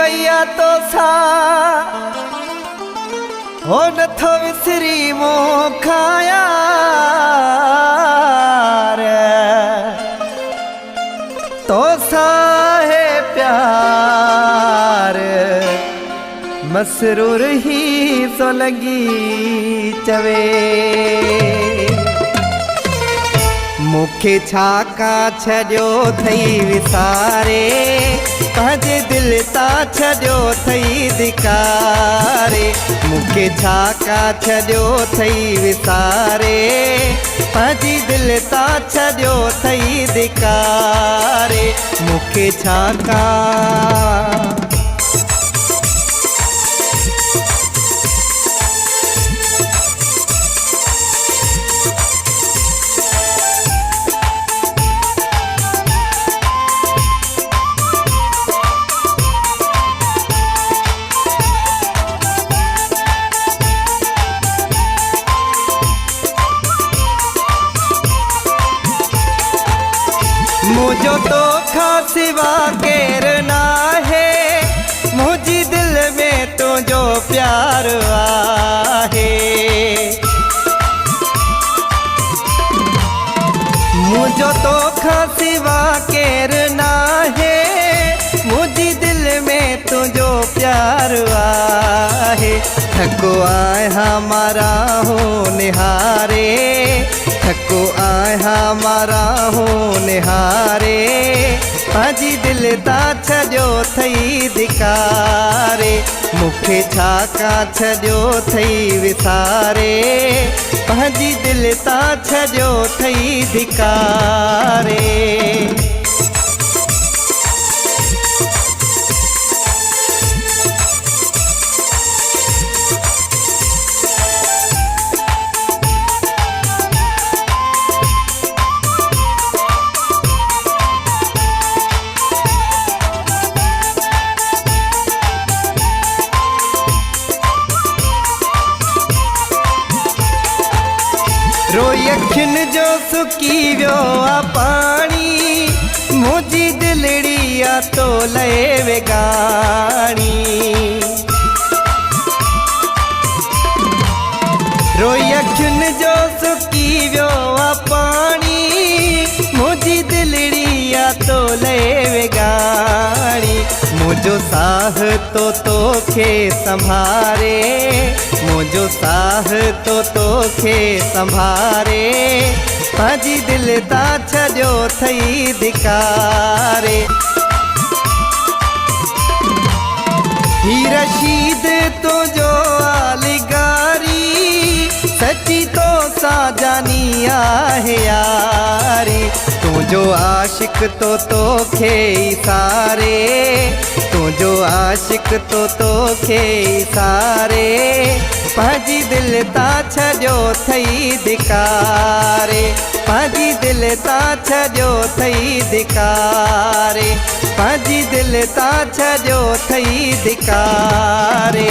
वैया तो सा हो नथो विसरी मोखाया तो सा है प्यार मसरूर ही सो लगी चवे मुखे छाका छॾियो थई विसारे पंहिंजे दिल ता छॾियो थई धिकारे मुखे छाका छॾियो थई विसारे पंहिंजी दिल ता छॾियो थई धिकारे मुखे छाका मुझो तो सिवा केर ना है मुझी दिल में तुझो प्यार आहे मुझो तो सिवा केर ना है मुझी दिल में तुझो प्यार आहे थको आए हमारा हो निहारे थको आए हमारा हो निहारे पंहिंजी दिल ता छॾियो थई धिकारे मुखे छाका छॾियो थई विसारे पंहिंजी दिल ता छॾियो थई धिकारे रोई अखिन जो सुकी वियो आ पानी मुझी दिलड़ी आ तो लए वेगानी रोई अखिन जो सुकी वियो आ पानी मुझी दिलड़ी आ तो लए वेगानी मुझो साह तो तोखे संभारे मुझो साह तो तोखे संभारे पंहिंजी दिल ता छॾियो थई धिकारे ही रशीद तुझो आलिगारी सची तो सा जानी आहे यारी तुझो आशिक तो तोखे सारे तुझो आशिक तो तोखे सारे पंहिंजी दिल ता छॾियो थई धिकारे पंहिंजी दिल ता छॾियो थई धिकारे पंहिंजी दिल ता छॾियो थई धिकारे।